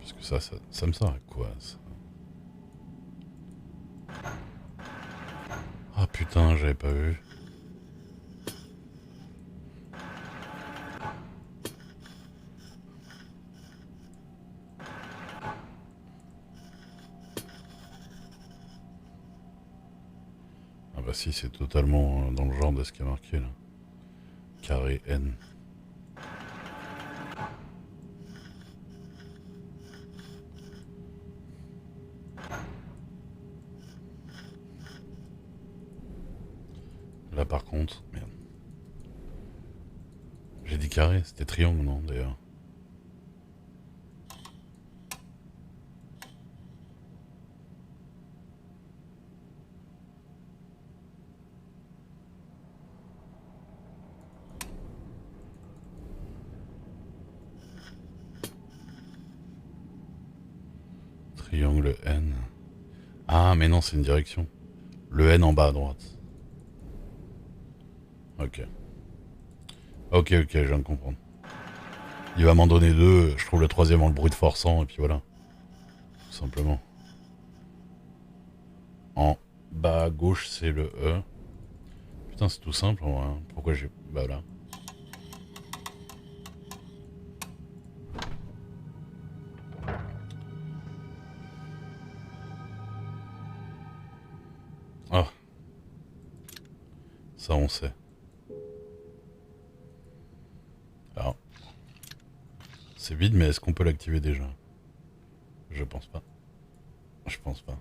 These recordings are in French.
Parce que ça me sert à quoi ça? Ah putain, j'avais pas vu. Ah bah si, c'est totalement dans le genre de ce qui est marqué là. Carré N. Là par contre, merde. J'ai dit carré, c'était triangle non d'ailleurs. Triangle N. Ah mais non, c'est une direction. Le N en bas à droite. Ok. Ok, ok, je viens de comprendre. Il va m'en donner deux, je trouve le troisième en le bruit de forçant, et puis voilà. Tout simplement. En bas à gauche, c'est le E. Putain, c'est tout simple, en vrai, hein. Pourquoi j'ai... Bah là. Ah, ça on sait. Alors, c'est vide, mais est-ce qu'on peut l'activer déjà? Je pense pas. Je pense pas.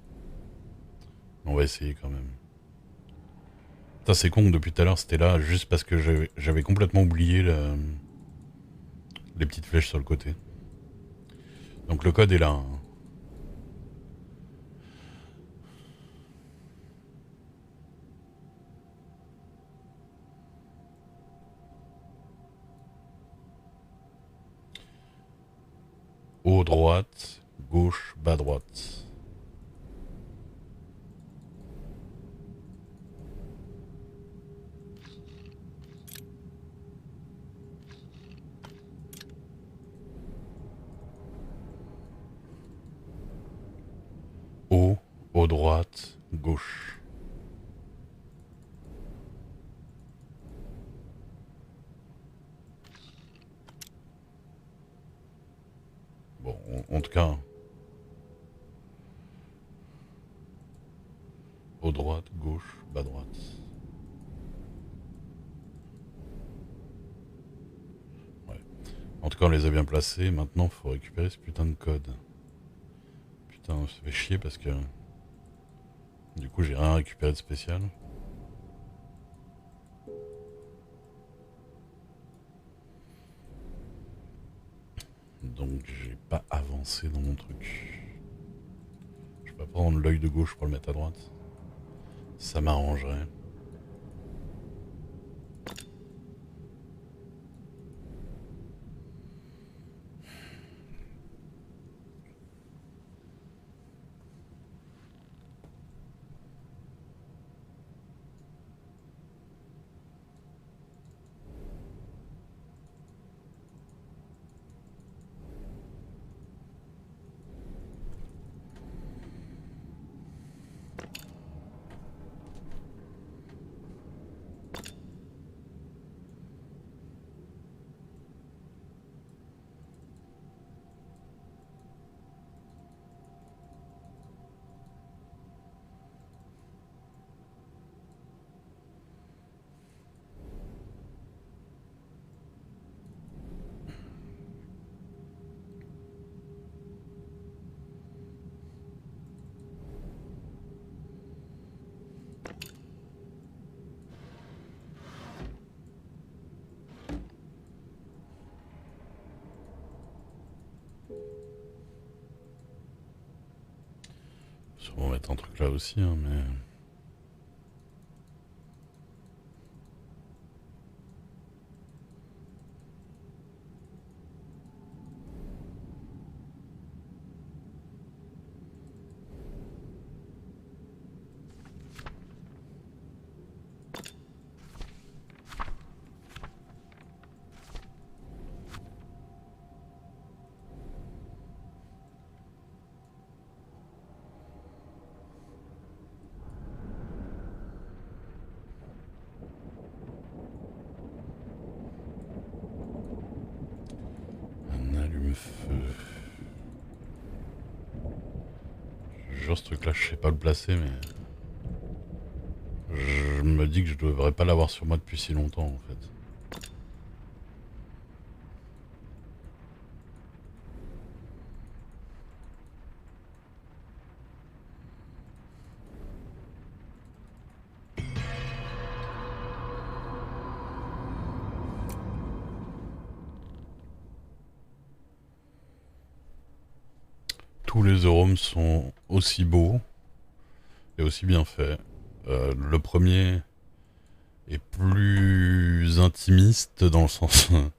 On va essayer quand même. Putain, c'est con que depuis tout à l'heure c'était là, juste parce que j'avais complètement oublié les petites flèches sur le côté. Donc le code est là, hein. Haut droite, gauche, bas droite. Haut droite, gauche. Bon, en tout cas, haut droite, gauche, bas droite. Ouais. En tout cas, on les a bien placés. Maintenant, faut récupérer ce putain de code. Putain, ça fait chier parce que du coup, j'ai rien récupéré de spécial. Donc, j'ai pas avancé dans mon truc. Je peux pas prendre l'œil de gauche pour le mettre à droite. Ça m'arrangerait. Sûrement mettre un truc là aussi, hein, mais... Je jure, ce truc-là, je sais pas le placer, mais... Je me dis que je devrais pas l'avoir sur moi depuis si longtemps, en fait. Tous les Euromes sont aussi beaux et aussi bien faits. Le premier est plus intimiste dans le sens... enfin,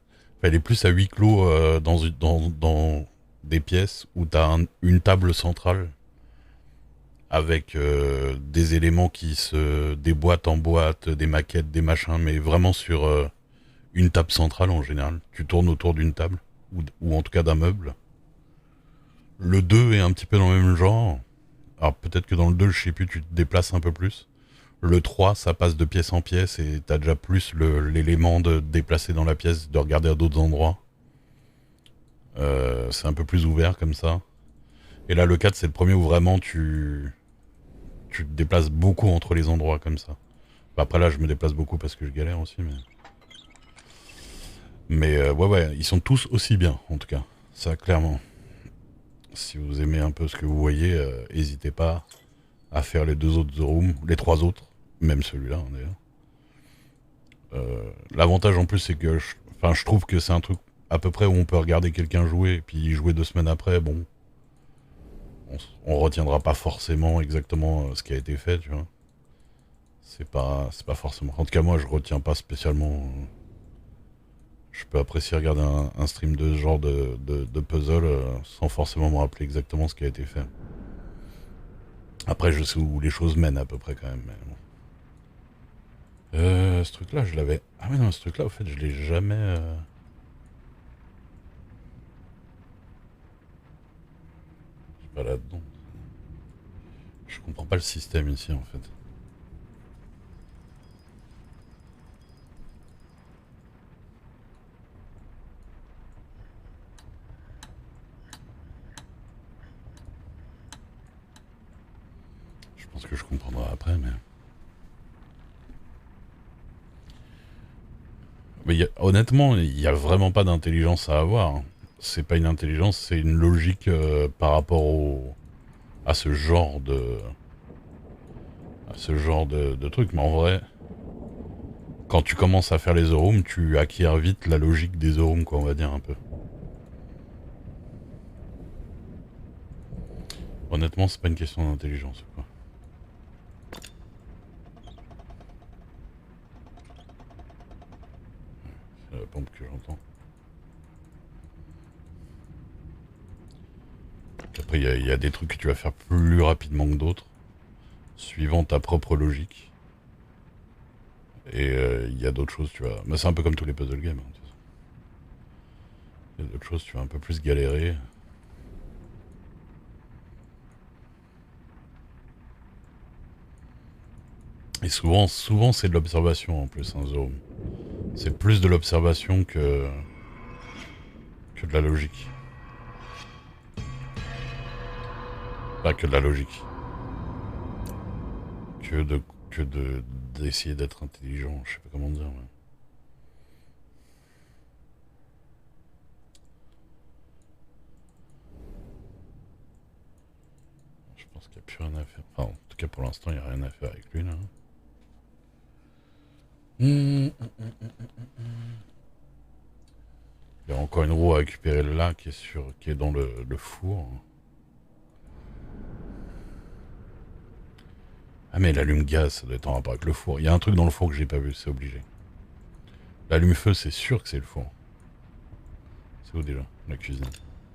il est plus à huis clos dans des pièces où tu as une table centrale avec des éléments qui se déboîtent en boîte, des maquettes, des machins, mais vraiment sur une table centrale en général. Tu tournes autour d'une table, ou en tout cas d'un meuble. Le 2 est un petit peu dans le même genre. Alors peut-être que dans le 2, je sais plus, tu te déplaces un peu plus. Le 3, ça passe de pièce en pièce et t'as déjà plus l'élément de te déplacer dans la pièce, de regarder à d'autres endroits. C'est un peu plus ouvert comme ça. Et là, le 4, c'est le premier où vraiment tu te déplaces beaucoup entre les endroits comme ça. Bah, après là, je me déplace beaucoup parce que je galère aussi, mais ouais, ils sont tous aussi bien, en tout cas. Ça, clairement. Si vous aimez un peu ce que vous voyez, n'hésitez pas à faire les deux autres The Room, les trois autres, même celui-là hein, d'ailleurs. L'avantage en plus, c'est que je trouve que c'est un truc à peu près où on peut regarder quelqu'un jouer, puis jouer 2 semaines après, bon, on retiendra pas forcément exactement ce qui a été fait, tu vois. C'est pas forcément. En tout cas, moi, je retiens pas spécialement. Je peux apprécier regarder un stream de ce genre de puzzle sans forcément me rappeler exactement ce qui a été fait. Après, je sais où les choses mènent à peu près quand même. Mais bon. Ce truc-là, je l'avais. Ah mais non, ce truc-là, au fait, je l'ai jamais. Je suis pas là-dedans. Je comprends pas le système ici, en fait. Je pense que je comprendrai après, mais. Honnêtement, il n'y a vraiment pas d'intelligence à avoir. C'est pas une intelligence, c'est une logique par rapport à ce genre de truc. Mais en vrai, quand tu commences à faire les Zorum, tu acquiers vite la logique des Zorum, quoi, on va dire un peu. Honnêtement, c'est pas une question d'intelligence, quoi. C'est la pompe que j'entends. Après, il y a des trucs que tu vas faire plus rapidement que d'autres, suivant ta propre logique. Et il y a d'autres choses, tu vois. Mais c'est un peu comme tous les puzzle games. Hein, il y a d'autres choses, tu vas un peu plus galérer. Et souvent c'est de l'observation en plus, un zoom. C'est plus de l'observation que de la logique. Pas que de la logique. Que d'essayer d'être intelligent, je sais pas comment dire. Mais... Je pense qu'il n'y a plus rien à faire. Enfin, en tout cas pour l'instant, il n'y a rien à faire avec lui là. Il y a encore une roue à récupérer là qui est dans le four. Ah mais l'allume-gaz, ça doit être en rapport avec le four. Il y a un truc dans le four que j'ai pas vu, c'est obligé. L'allume-feu, c'est sûr que c'est le four. C'est où déjà? La cuisine.